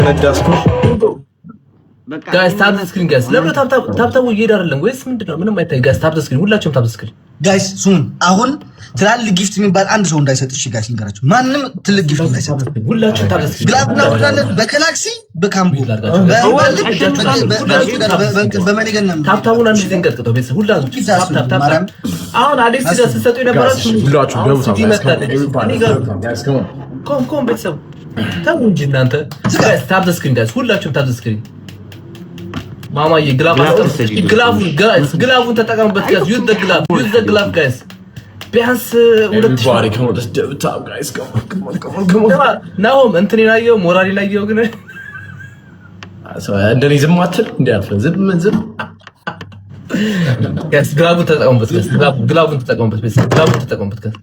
እየነዳስኩ ጋይስ ታፕ ስክሪን ጋይስ ለምን ታፕ እየሄደ አይደለም ወይስ ምንድነው? ምንም አይታይ ጋይስ ታፕ ስክሪን ሁላችሁም ታፕ ስክሪን ጋይስ ሱን አሁን ትላልቅ ጊፍት የሚባል አንድ ሰው እንዳይሰጥ እሺ ጋይስ ልንገራችሁ ማንም ትልቅ ጊፍት እንዳይሰጥ ሁላችሁም ታፕ ስክሪን ግላብና ወዳለ በካላክሲ በካምቦ በመኒገና ታፕታቡን አንድ ጊዜ እንቀጥቅጠው ቤተሰብ ሁላችሁም ታፕ አሁን አሌክስ ጋር ስትሰጡ የነበራችሁ ሁላችሁም ኮም ቤተሰብ ታው እንጂ እናንተ ጋይስ ታፕ ስክሪን ጋይስ ሁላችሁም ታፕ ስክሪን ማማዬ ግላቡን ተጠቀሙበት ጋይስ ዩዝ ዘ ግላብ ጋይስ ቢያንስ ሁለት ናሆም እንትን ያየው ሞራሊ ላየው ግን እንደኔ ዝም አትል እንዲያልፍ ዝም ጋይስ ግላቡን ተጠቀሙበት ጋይስ ግላቡን ተጠቀሙበት ጋይስ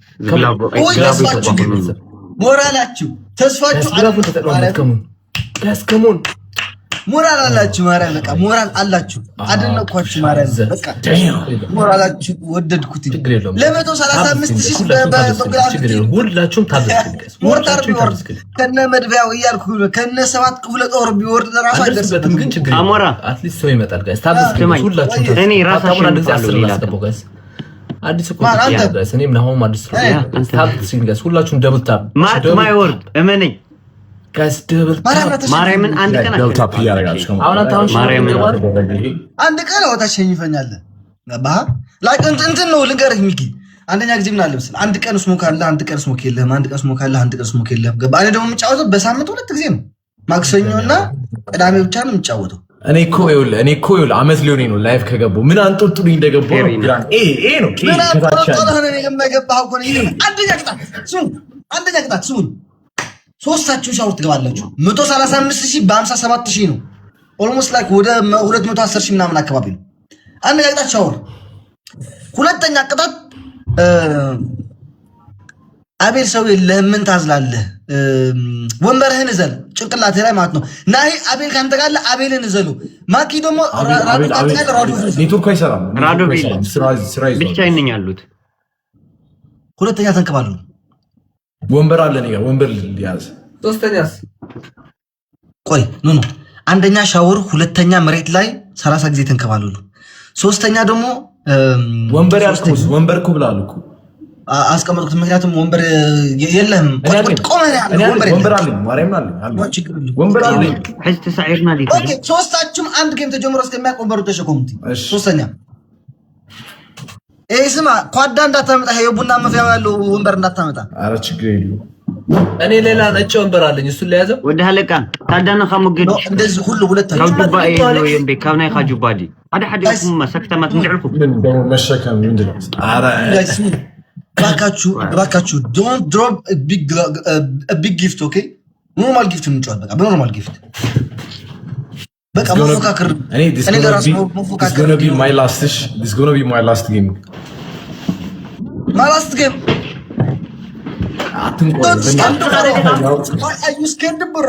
ሞራላችሁ ተስፋችሁ ግላቡን ተጠቀሙበት ጋይስ ከሞን ሞራል አላችሁ ማርያም በቃ ሞራል አላችሁ አደነኳችሁ ማርያም በቃ ሞራላችሁ ወደድኩት ለ135,000 ሁላችሁም ታብስክሪን ሞርታር ቢወርድ ከነ መድቢያው እያልኩ ከነ 7 ክፍለ ጦር ቢወርድ ራሱ አይደርስበትም ግን ችግር አሞራ አትሊስት ሰው ይመጣል ጋይስ ታብስክሪን ሁላችሁም እኔ ራሳችን አስገባው ጋይስ አዲስ እኮ ጋይስ እኔም ናሆም አዲስ ታብስክሪን ጋይስ ሁላችሁም ደብል ታብ ማይወርድ እመነኝ ጋይስ ደብል ማርያምን አንድ ቀን ታፕ ያረጋችሁ አሁን ማርያምን አንድ ቀን አወጣሽኝፈኛል ባህ ላይክ እንትን ነው ልንገርህ ሚኪ አንደኛ ጊዜ ምን አለ መሰለህ አንድ ቀን ስሞክ አለ አንድ ቀን ስሞክ የለህም አንድ ቀን ስሞክ አለ አንድ ቀን ስሞክ የለህም ገባ እኔ ደግሞ የምጫወተው በሳምንት ሁለት ጊዜ ነው ማክሰኞና ቅዳሜ ብቻ ነው የምጫወተው እኔ እኮ ይኸውልህ አመት ሊሆነኝ ነው ላይፍ ከገባሁ ምን አንጦልጡኝ እንደገባሁ ነው ምን አንጦልጡኝ ነው የገባሁ እኮ አንደኛ ቅጣት ስሙን ሶስታችሁ ሻወር ትገባላችሁ 135,000 በ57,000 ነው ኦልሞስት ላይክ ወደ 210,000 ምናምን አካባቢ ነው አንደኛ ቅጣት ሻወር ሁለተኛ ቅጣት አቤል ሰው ለምን ታዝላለህ ወንበርህን እዘል ጭንቅላትህ ላይ ማለት ነው ናሂ አቤል ካንተ ጋር አቤልን እዘሉ ማኪ ደግሞ ኔትወርክ አይሰራም ራዶ ብቻ ይነኛሉት ሁለተኛ ተንከባሉ ወንበር አለ ነው ወንበር ሊያዝ ሶስተኛስ ቆይ ኖ አንደኛ ሻወር ሁለተኛ መሬት ላይ 30 ጊዜ ተንከባሉ ሶስተኛ ደግሞ ወንበር ያልኩስ ወንበር እኮ ብላለሁ እኮ አስቀመጥኩት ምክንያቱም ወንበር የለህም ወንበር አለ ማርያም አለ ወንበር አለ ህጅ ተሳዒርና ዲክ ኦኬ ሶስታችሁም አንድ ጌም ተጀምሮ እስከሚያልቅ ወንበሩ ተሸከሙት ሶስተኛ ስማ ኳዳ እንዳታመጣ የቡና መፍያው ያለው ወንበር እንዳታመጣ አረ ችግር የለውም እኔ ሌላ ነጭ ወንበር አለኝ እሱን ለያዘው ወደ ሀለቃን ታዳና ከመገድ እንደዚህ ሁሉ ሁለታችሁ ካውጁባ ነው የምቤ ካብናይ ካጁባዲ አዳሐዲኩም መሰክተማት ምድዕልኩም ምን ደሞ መሸከም ምንድነው አረ ባካችሁ ዶንት ድሮፕ a big gift ኦኬ ኖርማል ጊፍት እንጫወት በቃ በኖርማል ጊፍት በቃ መፎካከር እኔ ለራስ መፎካከር this gonna be my last game my last game አዩስከንድ ብሮ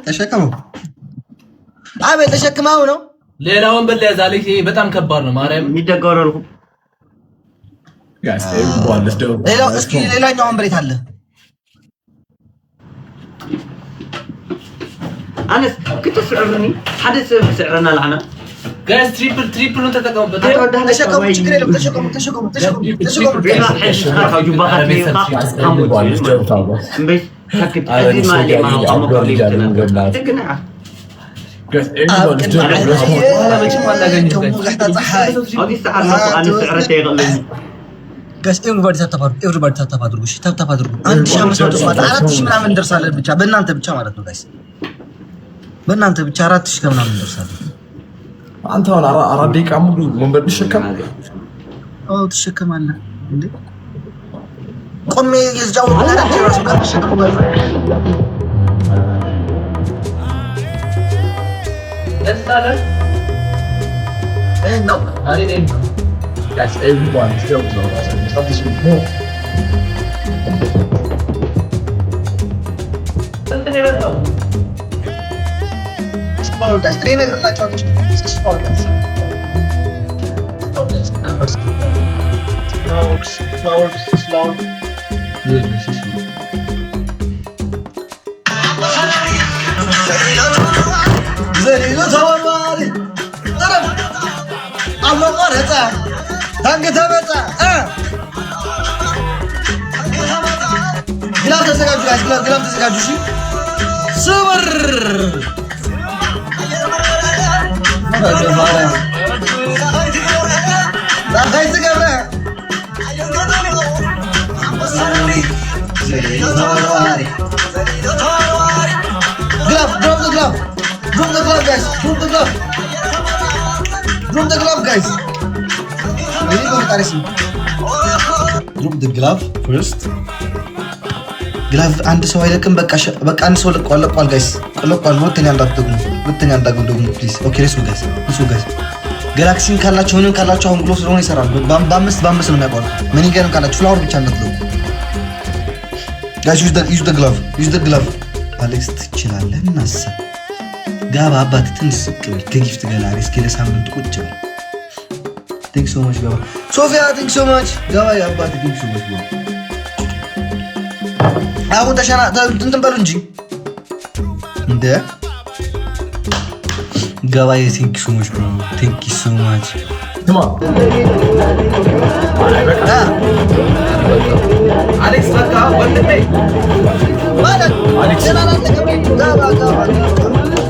ተሸከመው አቤት ተሸክማው ነው ሌላ ወንበር ለያዝ አለኝ በጣም ከባድ ነው ማርያም ይደገረሩ ጋይስ ኤቭሪዋን let's do ሌላኛው ወንበር የት አለ أنا كنت سعرني حدث سعرنا لعنة ጋይስ ትሪፕል ነው ተጠቀሙበት ተሸከሙ ችግር የለም ተሸከሙ ጋይስ ኤቭሪባዲ ታፕ አድርጉ እሺ ታፕ አድርጉ 1500 4,000 ምናምን እንደርሳለን ብቻ በእናንተ ብቻ ማለት ነው ጋይስ በእናንተ ብቻ 4,000 ከምናምን እንደርሳለን አንተ አሁን አራት ደቂቃ ሙሉ ወንበር ትሸከማለህ ትሸከማለህ እንዴ ቆሜ የዛው ማለት ነው ራስ ጋር ተሸከማለህ እንታለ ነው አሬ guys everyone still stop this video እንትን ይበለው ስፖርት ትሬነር ላጫውት ስፖርት slow ዘሪሉ ተወርዋሪ ጠረፍ አለቆር ህፃ ታንግ ተመጣ ግላብ ተዘጋጁ ጋይስ ግላብ ተዘጋጁ እሺ ስብር ጋይስ ገብረ Glove, drop the glove. Drop the glove, guys. Drop the glove. Drop the glove, guys. Really go, Karisi. Drop the glove first. Glove አንድ ሰው አይለቅም በቃ አንድ ሰው ለቋል ጋይስ ለቋል ሁለተኛ እንዳትደግሙ ፕሊዝ ኦኬ ሌትስ ጎ ጋይስ ጋላክሲን ካላችሁ ምንም ካላችሁ አሁን ግሎ ስለሆነ ይሰራል በአምስት ነው የሚያቋርጥ ምን ይገርም ካላችሁ ፍላወር ብቻ እንዳትደግሙ ጋይስ ዩዝ the glove አሌክስ ትችላለህ እናሳ ጋባ አባት ትንሽ ስቅል ከጊፍት ጋላሪ እስኪ ለሳምንት ቁጭ በል ቴንክስ ሶ ማች ጋባ ሶፊያ ቴንክስ ሶ ማች ጋባ አባት ቴንክስ ሶ ማች አሁን ተሻና እንትን በሉ እንጂ እንደ ጋባ ቴንክስ ሶ ማች ቴንክስ ሶ ማች ስማ አሌክስ በቃ ወንድሜ ማለት አሌክስ ጋባ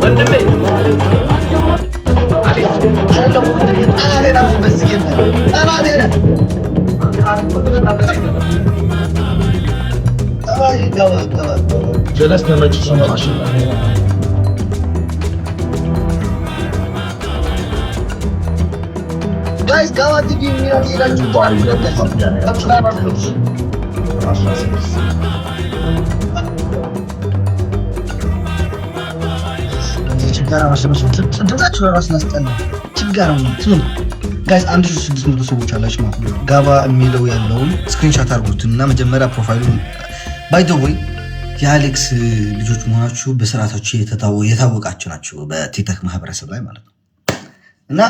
ወንድሜ جلسنا مجلس ماشي guys gawa tigi ጋይስ 1600 ሰዎች አላችሁ ማለት ነው። ጋባ የሚለው ያለውን ስክሪንሾት አድርጉትና መጀመሪያ ፕሮፋይሉን ባይ ዘ ወይ የአሌክስ ልጆች መሆናችሁ በስርዓታችሁ የታወቃችሁ ናችሁ በቲክቶክ ማህበረሰብ ላይ ማለት ነው። እና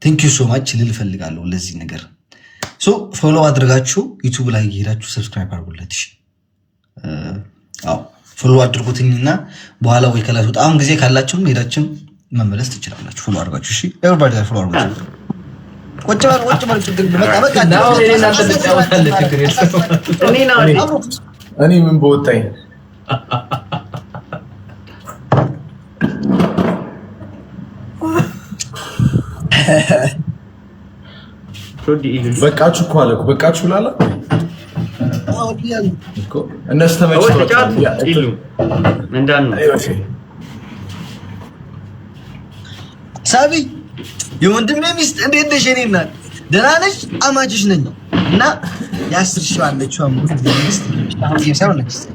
ቴንክ ዩ ሶ ማች ልል ፈልጋለሁ ለዚህ ነገር። ሶ ፎሎ አድርጋችሁ ዩቲዩብ ላይ ሄዳችሁ ሰብስክራይብ አድርጉለት። እሺ አዎ ፎሎ አድርጉትኝና በኋላ ወይ ከላችሁ አሁን ጊዜ ካላችሁ ሄዳችሁ መመለስ ትችላላችሁ። ፎሎ አድርጋችሁ እሺ ኤቨሪባዲ ፎሎ አድርጋችሁ ቁጭ በል ችግር በቃ እኔ ምን በወጣኝ በቃችሁ እኮ አለ እኮ በቃችሁ ላላ እኮ እነሱ ተመችቷል ሳቢ የወንድሜ ሚስት እንዴት ነሽ? እኔ እናት ደህና ነሽ? አማችሽ ነኝ እና ያ10 ሺህ አለችው አምስት ሚስት